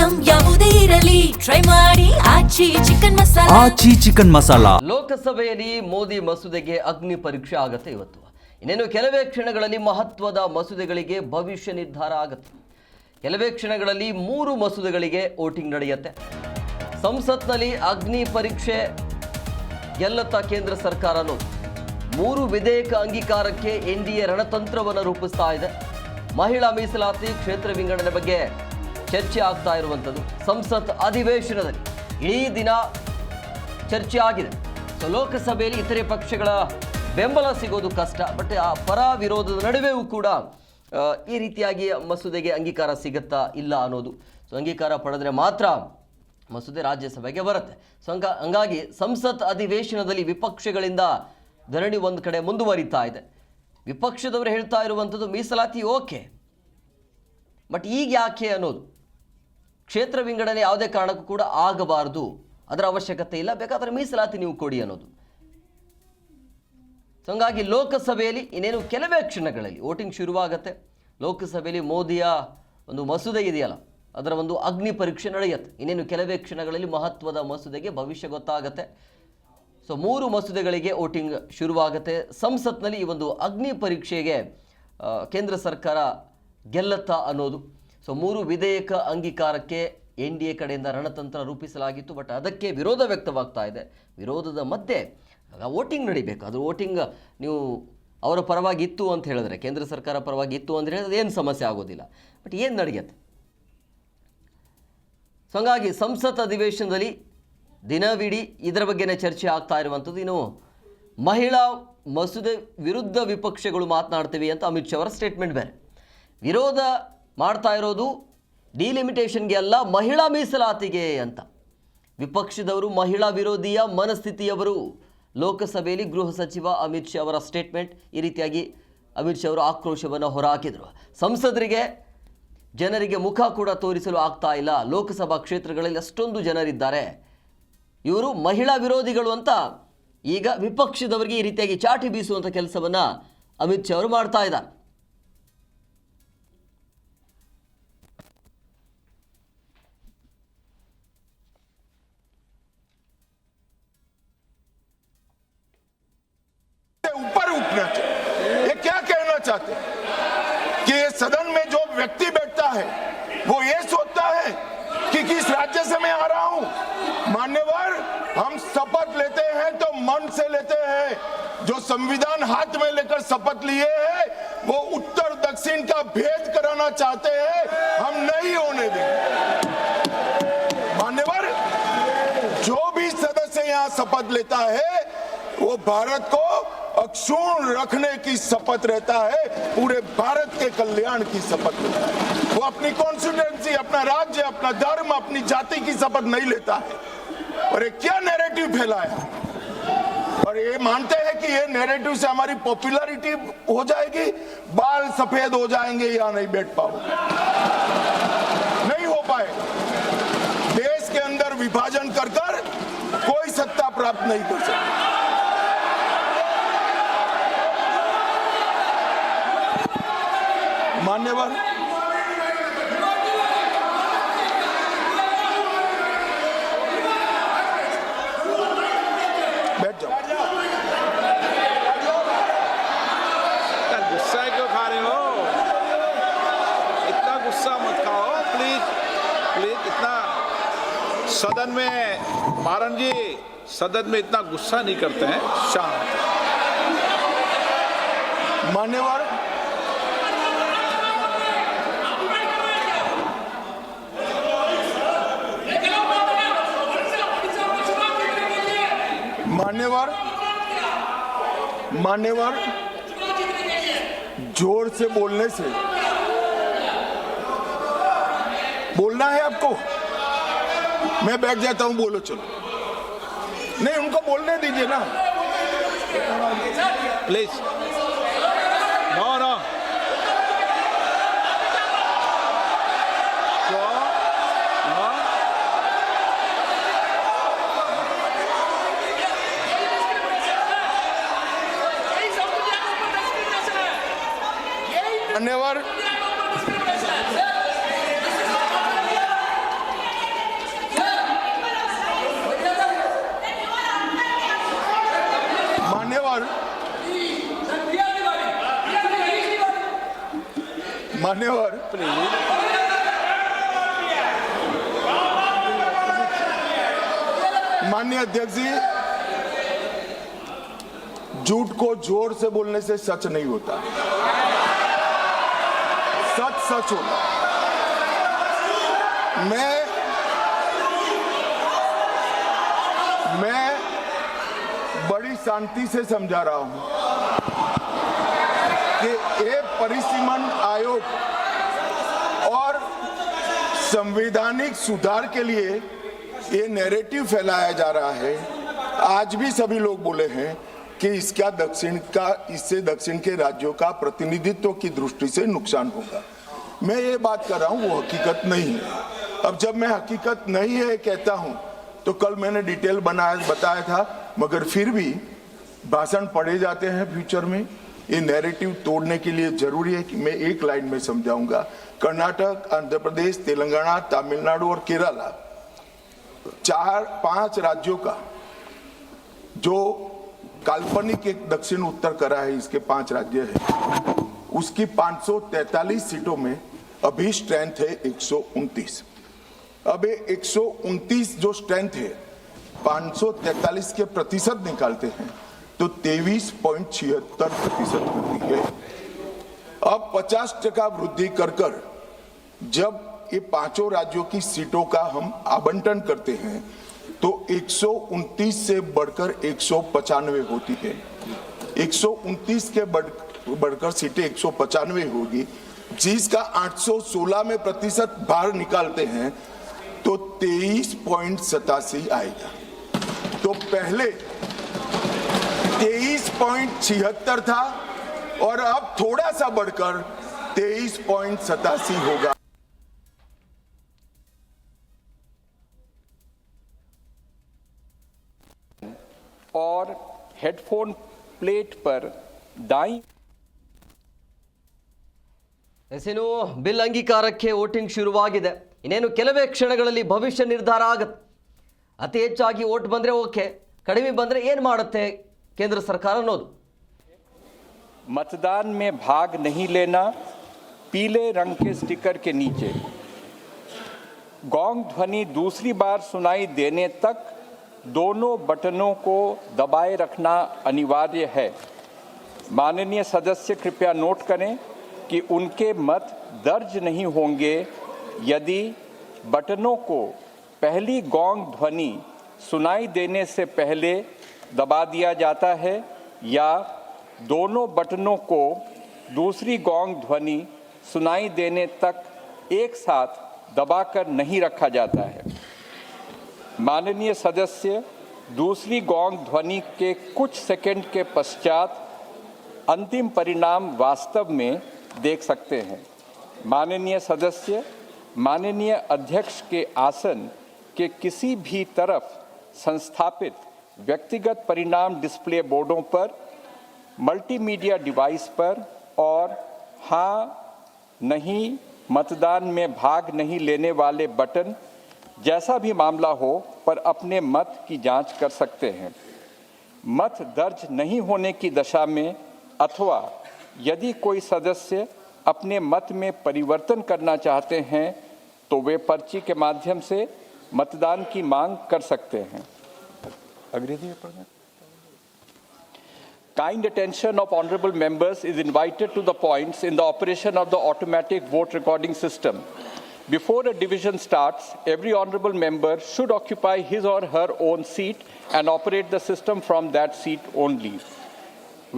Item ಯಾವುದೇ ಇರಲಿ try ಮಾಡಿ ಆಚಿ ಚಿಕನ್ ಮಸಾಲಾ. ಲೋಕಸಭೆಯಲ್ಲಿ ಮೋದಿ ಮಸೂದೆಗೆ ಅಗ್ನಿ ಪರೀಕ್ಷೆ ಆಗುತ್ತೆ ಇವತ್ತು. ಇನ್ನೇನು ಕೆಲವೇ ಕ್ಷಣಗಳಲ್ಲಿ ಮಹತ್ವದ ಮಸೂದೆಗಳಿಗೆ ಭವಿಷ್ಯ ನಿರ್ಧಾರ ಆಗುತ್ತೆ. ಕೆಲವೇ ಕ್ಷಣಗಳಲ್ಲಿ 3 ಮಸೂದೆಗಳಿಗೆ ವೋಟಿಂಗ್ ನಡೆಯುತ್ತೆ. ಸಂಸತ್ನಲ್ಲಿ ಅಗ್ನಿ ಪರೀಕ್ಷೆ ಗೆಲ್ಲುತ್ತಾ ಕೇಂದ್ರ ಸರ್ಕಾರ ಅನ್ನೋದು 3 ವಿಧೇಯಕ ಅಂಗೀಕಾರಕ್ಕೆ ಎನ್ಡಿಎ ರಣತಂತ್ರವನ್ನು ರೂಪಿಸ್ತಾ ಇದೆ. ಮಹಿಳಾ ಮೀಸಲಾತಿ, ಕ್ಷೇತ್ರ ವಿಂಗಡಣೆ ಬಗ್ಗೆ ಚರ್ಚೆ ಆಗ್ತಾ ಇರುವಂಥದ್ದು ಸಂಸತ್ ಅಧಿವೇಶನದಲ್ಲಿ ಇಡೀ ದಿನ ಚರ್ಚೆ ಆಗಿದೆ. ಸೊ ಲೋಕಸಭೆಯಲ್ಲಿ ಇತರೆ ಪಕ್ಷಗಳ ಬೆಂಬಲ ಸಿಗೋದು ಕಷ್ಟ, ಬಟ್ ಆ ಪರ ವಿರೋಧದ ನಡುವೆಯೂ ಕೂಡ ಈ ರೀತಿಯಾಗಿ ಮಸೂದೆಗೆ ಅಂಗೀಕಾರ ಸಿಗುತ್ತಾ ಇಲ್ಲ ಅನ್ನೋದು. ಸೊ ಅಂಗೀಕಾರ ಪಡೆದ್ರೆ ಮಾತ್ರ ಮಸೂದೆ ರಾಜ್ಯಸಭೆಗೆ ಬರುತ್ತೆ. ಸೊ ಹಂಗಾಗಿ ಸಂಸತ್ ಅಧಿವೇಶನದಲ್ಲಿ ವಿಪಕ್ಷಗಳಿಂದ ಧರಣಿ ಒಂದು ಕಡೆ ಮುಂದುವರಿತಾ ಇದೆ. ವಿಪಕ್ಷದವರು ಹೇಳ್ತಾ ಇರುವಂಥದ್ದು ಮೀಸಲಾತಿ ಓಕೆ, ಬಟ್ ಈಗ ಯಾಕೆ ಅನ್ನೋದು. ಕ್ಷೇತ್ರ ವಿಂಗಡಣೆ ಯಾವುದೇ ಕಾರಣಕ್ಕೂ ಕೂಡ ಆಗಬಾರ್ದು, ಅದರ ಅವಶ್ಯಕತೆ ಇಲ್ಲ, ಬೇಕಾದರೆ ಮೀಸಲಾತಿ ನೀವು ಕೊಡಿ ಅನ್ನೋದು. ಸೊ ಹಂಗಾಗಿ ಲೋಕಸಭೆಯಲ್ಲಿ ಇನ್ನೇನು ಕೆಲವೇ ಕ್ಷಣಗಳಲ್ಲಿ ವೋಟಿಂಗ್ ಶುರುವಾಗುತ್ತೆ. ಲೋಕಸಭೆಯಲ್ಲಿ ಮೋದಿಯ ಒಂದು ಮಸೂದೆ ಇದೆಯಲ್ಲ, ಅದರ ಒಂದು ಅಗ್ನಿ ಪರೀಕ್ಷೆ ನಡೆಯುತ್ತೆ. ಇನ್ನೇನು ಕೆಲವೇ ಕ್ಷಣಗಳಲ್ಲಿ ಮಹತ್ವದ ಮಸೂದೆಗೆ ಭವಿಷ್ಯ ಗೊತ್ತಾಗುತ್ತೆ. ಸೊ 3 ಮಸೂದೆಗಳಿಗೆ ವೋಟಿಂಗ್ ಶುರುವಾಗುತ್ತೆ. ಸಂಸತ್ನಲ್ಲಿ ಈ ಒಂದು ಅಗ್ನಿ ಪರೀಕ್ಷೆಗೆ ಕೇಂದ್ರ ಸರ್ಕಾರ ಗೆಲ್ಲತ್ತಾ ಅನ್ನೋದು. ಸೊ 3 ವಿಧೇಯಕ ಅಂಗೀಕಾರಕ್ಕೆ ಎನ್ಡಿಎ ಕಡೆಯಿಂದ ರಣತಂತ್ರ ರೂಪಿಸಲಾಗಿತ್ತು, ಬಟ್ ಅದಕ್ಕೆ ವಿರೋಧ ವ್ಯಕ್ತವಾಗ್ತಾ ಇದೆ. ವಿರೋಧದ ಮಧ್ಯೆ ವೋಟಿಂಗ್ ನಡಿಬೇಕು. ಅದು ವೋಟಿಂಗ್ ನೀವು ಅವರ ಪರವಾಗಿ ಇತ್ತು ಅಂತ ಹೇಳಿದ್ರೆ, ಕೇಂದ್ರ ಸರ್ಕಾರ ಪರವಾಗಿ ಇತ್ತು ಅಂತ ಹೇಳಿದ್ರೆ ಏನು ಸಮಸ್ಯೆ ಆಗೋದಿಲ್ಲ, ಬಟ್ ಏನು ನಡೆಯುತ್ತೆ. ಸೊ ಹಂಗಾಗಿ ಸಂಸತ್ ಅಧಿವೇಶನದಲ್ಲಿ ದಿನವಿಡೀ ಇದರ ಬಗ್ಗೆನೇ ಚರ್ಚೆ ಆಗ್ತಾ ಇರುವಂಥದ್ದು. ಇನ್ನು ಮಹಿಳಾ ಮಸೂದೆ ವಿರುದ್ಧ ವಿಪಕ್ಷಗಳು ಮಾತನಾಡ್ತೀವಿ ಅಂತ ಅಮಿತ್ ಶಾ ಅವರ ಸ್ಟೇಟ್ಮೆಂಟ್ ಬೇರೆ. ವಿರೋಧ ಮಾಡ್ತಾ ಇರೋದು ಡಿಲಿಮಿಟೇಷನ್ಗೆ ಅಲ್ಲ, ಮಹಿಳಾ ಮೀಸಲಾತಿಗೆ ಅಂತ. ವಿಪಕ್ಷದವರು ಮಹಿಳಾ ವಿರೋಧಿಯ ಮನಸ್ಥಿತಿಯವರು. ಲೋಕಸಭೆಯಲ್ಲಿ ಗೃಹ ಸಚಿವ ಅಮಿತ್ ಶಾ ಅವರ ಸ್ಟೇಟ್ಮೆಂಟ್ ಈ ರೀತಿಯಾಗಿ ಅಮಿತ್ ಶಾ ಅವರು ಆಕ್ರೋಶವನ್ನು ಹೊರಹಾಕಿದರು. ಸಂಸದರಿಗೆ ಜನರಿಗೆ ಮುಖ ಕೂಡ ತೋರಿಸಲು ಆಗ್ತಾ ಇಲ್ಲ, ಲೋಕಸಭಾ ಕ್ಷೇತ್ರಗಳಲ್ಲಿ ಅಷ್ಟೊಂದು ಜನರಿದ್ದಾರೆ, ಇವರು ಮಹಿಳಾ ವಿರೋಧಿಗಳು ಅಂತ ಈಗ ವಿಪಕ್ಷದವರಿಗೆ ಈ ರೀತಿಯಾಗಿ ಚಾಟಿ ಬೀಸುವಂಥ ಕೆಲಸವನ್ನು ಅಮಿತ್ ಶಾ ಅವರು ಮಾಡ್ತಾ ಇದ್ದಾರೆ. ऊपर उठना चाहिए। ये क्या कहना चाहते हैं कि ये सदन में जो व्यक्ति बैठता है वो ये सोचता है कि किस राज्य से मैं आ रहा हूं। मान्यवर, हम शपथ लेते हैं तो मन से लेते हैं। जो संविधान हाथ में लेकर शपथ लिए हैं वो उत्तर दक्षिण का भेद कराना चाहते हैं, हम नहीं होने देंगे। मान्यवर, जो भी सदस्य यहाँ शपथ लेता है वो भारत को अक्षुण्ण रखने की शपथ रहता है, पूरे भारत के कल्याण की शपथ लेता है। वो अपनी कॉन्स्टिट्यूएंसी, अपना राज्य, अपना धर्म, अपनी जाति की शपथ नहीं लेता है। और ये क्या नैरेटिव फैलाया, और ये मानते हैं कि ये नैरेटिव से हमारी पॉपुलैरिटी हो जाएगी, बाल सफेद हो जाएंगे या नहीं बैठ पाओगे, नहीं हो पाए। देश के अंदर विभाजन कर कोई सत्ता प्राप्त नहीं कर सकता। मान्यवर, बैठ जाओ। गुस्सा क्यों खा रहे हो? इतना गुस्सा मत खाओ, प्लीज प्लीज। इतना सदन में, मारन जी, सदन में इतना गुस्सा नहीं करते हैं, शांत। मान्यवर, मान्यवर, मान्यवर, जोर से बोलने से बोलना है आपको, मैं बैठ जाता हूं, बोलो चलो। नहीं, उनको बोलने दीजिए ना, प्लीज। नो नो, मान्यवर, मान्यवर, माननीय अध्यक्ष जी, झूठ को जोर से बोलने से सच नहीं होता, सच सच होता। मैं बड़ी शांति से समझा रहा हूं कि ये परिसीमन आयोग और संवैधानिक सुधार के लिए ये नैरेटिव फैलाया जा रहा है। आज भी सभी लोग बोले हैं कि इससे दक्षिण के राज्यों का प्रतिनिधित्व की दृष्टि से नुकसान होगा। मैं ये बात कर रहा हूं, वो हकीकत नहीं है। अब जब मैं हकीकत नहीं है कहता हूं तो कल मैंने डिटेल बताया था, मगर फिर भी भाषण पढ़े जाते हैं फ्यूचर में। ये नैरेटिव तोड़ने के लिए जरूरी है कि मैं एक लाइन में समझाऊंगा। कर्नाटक, आंध्र प्रदेश, तेलंगाना, तमिलनाडु और केरला, 4-5 राज्यों का जो काल्पनिक एक दक्षिण उत्तर करा है, इसके 5 राज्य है, उसकी 543 सीटों में अभी स्ट्रेंथ है 129। अब 129 जो स्ट्रेंथ है 543 के प्रतिशत निकालते हैं तो 23.76% होती है। अब 50% वृद्धि कर जब ये 5 राज्यों की सीटों का हम आवंटन करते हैं तो 129 से बढ़कर 195 होती है। 129 के बढ़कर सीटें 195 होगी, जिसका 816 में प्रतिशत भार निकालते हैं तो 23.87 आएगा। तो पहले 23.76 था और अब थोड़ा सा बढ़कर 23.87 होगा। और हेडफोन प्लेट पर दाईं ಎಸಿನು ಬಿಲ್ ಅಂಗೀಕಾರಕ್ಕೆ ವೋಟಿಂಗ್ ಶುರುವಾಗಿದೆ. ಇನ್ನೇನು ಕೆಲವೇ ಕ್ಷಣಗಳಲ್ಲಿ ಭವಿಷ್ಯ ನಿರ್ಧಾರ ಆಗುತ್ತೆ. ಅತಿ ಹೆಚ್ಚಾಗಿ ವೋಟ್ ಬಂದರೆ ಓಕೆ, ಕಡಿಮೆ ಬಂದರೆ ಏನು ಮಾಡುತ್ತೆ ಕೇಂದ್ರ ಸರ್ಕಾರ ಅನ್ನೋದು. मतदान में भाग नहीं लेना, पीले रंग के स्टिकर के नीचे गोंग ध्वनि दूसरी बार सुनाई देने तक दोनों बटनों को दबाए रखना अनिवार्य है। माननीय सदस्य कृपया नोट करें कि उनके मत दर्ज नहीं होंगे यदि बटनों को पहली गोंग ध्वनि सुनाई देने से पहले दबा दिया जाता है या दोनों बटनों को दूसरी गोंग ध्वनि सुनाई देने तक एक साथ दबाकर नहीं रखा जाता है। माननीय सदस्य दूसरी गोंग ध्वनि के कुछ सेकंड के पश्चात अंतिम परिणाम वास्तव में देख सकते हैं। माननीय सदस्य माननीय अध्यक्ष के आसन के किसी भी तरफ संस्थापित व्यक्तिगत परिणाम डिस्प्ले बोर्डों पर, मल्टीमीडिया डिवाइस पर और हाँ नहीं मतदान में भाग नहीं लेने वाले बटन जैसा भी मामला हो पर अपने मत की जांच कर सकते हैं। मत दर्ज नहीं होने की दशा में अथवा यदि कोई सदस्य अपने मत में परिवर्तन करना चाहते हैं तो वे पर्ची के माध्यम से मतदान की मांग कर सकते हैं। Kind attention of honorable members is invited to the points in the operation of the automatic vote recording system. Before a division starts, every honorable member should occupy his or her own seat and operate the system from that seat only.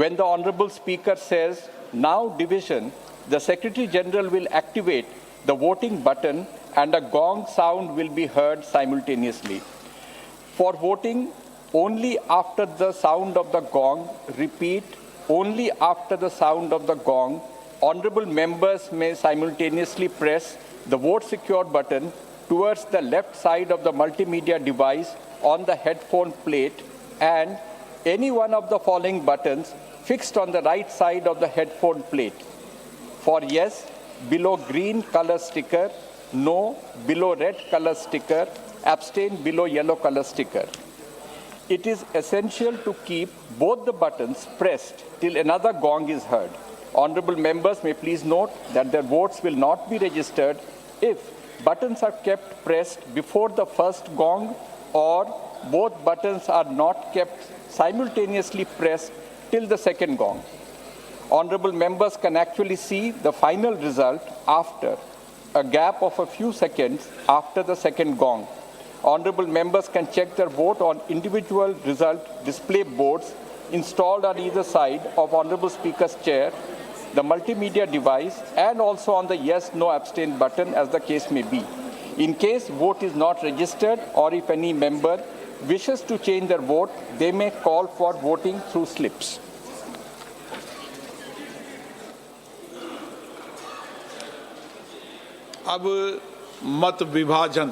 When the honorable speaker says, "Now division," the Secretary General will activate the voting button and a gong sound will be heard simultaneously. For voting, only after the sound of the gong, repeat, only after the sound of the gong, honorable members may simultaneously press the vote secure button towards the left side of the multimedia device on the headphone plate and any one of the following buttons fixed on the right side of the headphone plate. For yes, below green color sticker, no, below red color sticker, abstain below yellow color sticker. It is essential to keep both the buttons pressed till another gong is heard. Honorable members may please note that their votes will not be registered if buttons are kept pressed before the first gong or both buttons are not kept simultaneously pressed till the second gong. Honorable members can actually see the final result after a gap of a few seconds after the second gong. Honorable members can check their vote on individual result display boards installed on either side of Honorable Speaker's chair, the multimedia device, and also on the yes, no, abstain button as the case may be. In case vote is not registered or if any member wishes to change their vote, they may call for voting through slips. अब मत विभाजन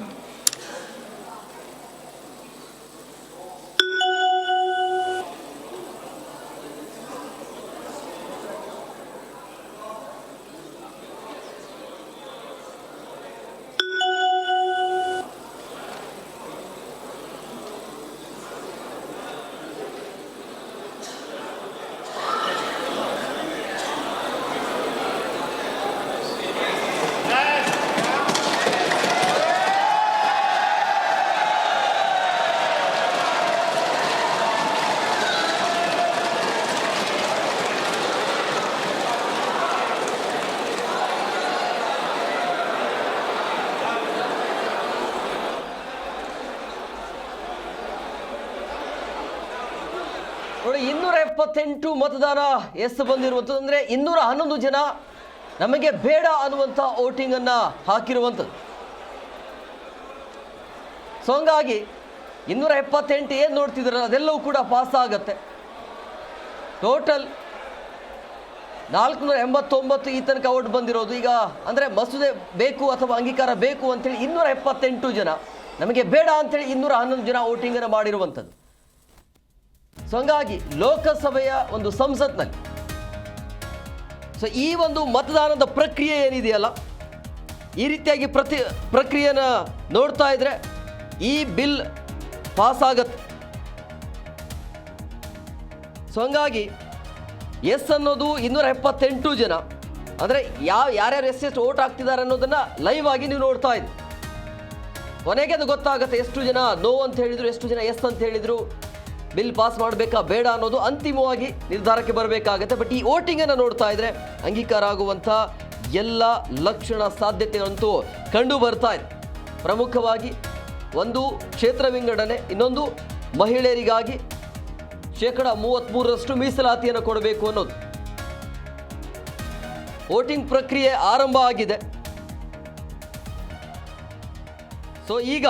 ನೋಡಿ 278 ಮತದಾನ ಎಷ್ಟು ಬಂದಿರುವಂಥದ್ದು ಅಂದರೆ 211 ಜನ ನಮಗೆ ಬೇಡ ಅನ್ನುವಂಥ ವೋಟಿಂಗ್ ಅನ್ನ ಹಾಕಿರುವಂಥದ್ದು. ಸೊ ಹಂಗಾಗಿ 278 ಏನು ನೋಡ್ತಿದ್ರಲ್ಲ ಅದೆಲ್ಲವೂ ಕೂಡ ಪಾಸ್ ಆಗತ್ತೆ. ಟೋಟಲ್ 489 ಈ ತನಕ ವೋಟ್ ಬಂದಿರೋದು. ಈಗ ಅಂದರೆ ಮಸೂದೆ ಬೇಕು ಅಥವಾ ಅಂಗೀಕಾರ ಬೇಕು ಅಂತೇಳಿ 278 ಜನ, ನಮಗೆ ಬೇಡ ಅಂತೇಳಿ 211 ಜನ ವೋಟಿಂಗನ್ನು ಮಾಡಿರುವಂಥದ್ದು. ಸೊ ಹಂಗಾಗಿ ಲೋಕಸಭೆಯ ಒಂದು ಸಂಸತ್ನಲ್ಲಿ ಸೊ ಈ ಒಂದು ಮತದಾನದ ಪ್ರಕ್ರಿಯೆ ಏನಿದೆಯಲ್ಲ, ಈ ರೀತಿಯಾಗಿ ಪ್ರಕ್ರಿಯೆನ ನೋಡ್ತಾ ಇದ್ರೆ ಈ ಬಿಲ್ ಪಾಸ್ ಆಗತ್ತೆ. ಸೊ ಹಂಗಾಗಿ ಎಸ್ ಅನ್ನೋದು 278 ಜನ, ಅಂದರೆ ಯಾರ್ಯಾರು ಎಷ್ಟು ವೋಟ್ ಹಾಕ್ತಿದ್ದಾರೆ ಅನ್ನೋದನ್ನ ಲೈವ್ ಆಗಿ ನೀವು ನೋಡ್ತಾ ಇದ್ದೀವಿ. ಕೊನೆಗೆ ಅದು ಗೊತ್ತಾಗುತ್ತೆ ಎಷ್ಟು ಜನ ನೋ ಅಂತ ಹೇಳಿದ್ರು, ಎಷ್ಟು ಜನ ಎಸ್ ಅಂತ ಹೇಳಿದ್ರು, ಬಿಲ್ ಪಾಸ್ ಮಾಡಬೇಕಾ ಬೇಡ ಅನ್ನೋದು ಅಂತಿಮವಾಗಿ ನಿರ್ಧಾರಕ್ಕೆ ಬರಬೇಕಾಗತ್ತೆ. ಬಟ್ ಈ ವೋಟಿಂಗನ್ನು ನೋಡ್ತಾ ಇದ್ರೆ ಅಂಗೀಕಾರ ಆಗುವಂಥ ಎಲ್ಲ ಲಕ್ಷಣ ಸಾಧ್ಯತೆಗಳಂತೂ ಕಂಡು ಬರ್ತಾ ಇದೆ. ಪ್ರಮುಖವಾಗಿ ಒಂದು ಕ್ಷೇತ್ರ ವಿಂಗಡಣೆ, ಇನ್ನೊಂದು ಮಹಿಳೆಯರಿಗಾಗಿ 33% ಮೀಸಲಾತಿಯನ್ನು ಕೊಡಬೇಕು ಅನ್ನೋದು. ವೋಟಿಂಗ್ ಪ್ರಕ್ರಿಯೆ ಆರಂಭ ಆಗಿದೆ. ಸೊ ಈಗ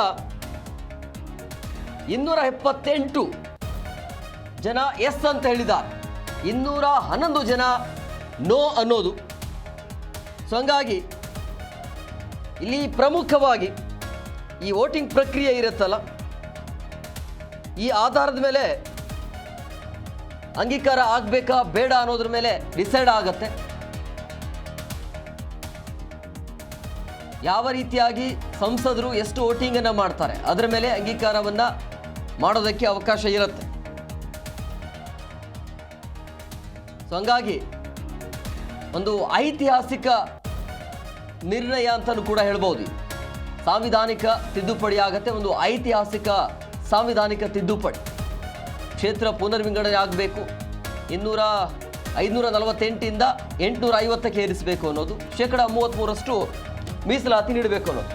278 ಜನ ಎಸ್ ಅಂತ ಹೇಳಿದ್ದಾರೆ, 211 ಜನ ನೋ ಅನ್ನೋದು. ಸೊ ಹಂಗಾಗಿ ಇಲ್ಲಿ ಪ್ರಮುಖವಾಗಿ ಈ ವೋಟಿಂಗ್ ಪ್ರಕ್ರಿಯೆ ಇರುತ್ತಲ್ಲ, ಈ ಆಧಾರದ ಮೇಲೆ ಅಂಗೀಕಾರ ಆಗಬೇಕಾ ಬೇಡ ಅನ್ನೋದ್ರ ಮೇಲೆ ಡಿಸೈಡ್ ಆಗತ್ತೆ. ಯಾವ ರೀತಿಯಾಗಿ ಸಂಸದರು ಎಷ್ಟು ವೋಟಿಂಗನ್ನು ಮಾಡ್ತಾರೆ ಅದರ ಮೇಲೆ ಅಂಗೀಕಾರವನ್ನು ಮಾಡೋದಕ್ಕೆ ಅವಕಾಶ ಇರುತ್ತೆ. ಸೊ ಹಂಗಾಗಿ ಒಂದು ಐತಿಹಾಸಿಕ ನಿರ್ಣಯ ಅಂತಲೂ ಕೂಡ ಹೇಳ್ಬೋದು. ಸಾಂವಿಧಾನಿಕ ತಿದ್ದುಪಡಿ ಆಗತ್ತೆ, ಒಂದು ಐತಿಹಾಸಿಕ ಸಾಂವಿಧಾನಿಕ ತಿದ್ದುಪಡಿ. ಕ್ಷೇತ್ರ ಪುನರ್ವಿಂಗಡಣೆ ಆಗಬೇಕು, 548 850ಕ್ಕೆ ಏರಿಸಬೇಕು ಅನ್ನೋದು, 33% ಮೀಸಲಾತಿ ನೀಡಬೇಕು ಅನ್ನೋದು.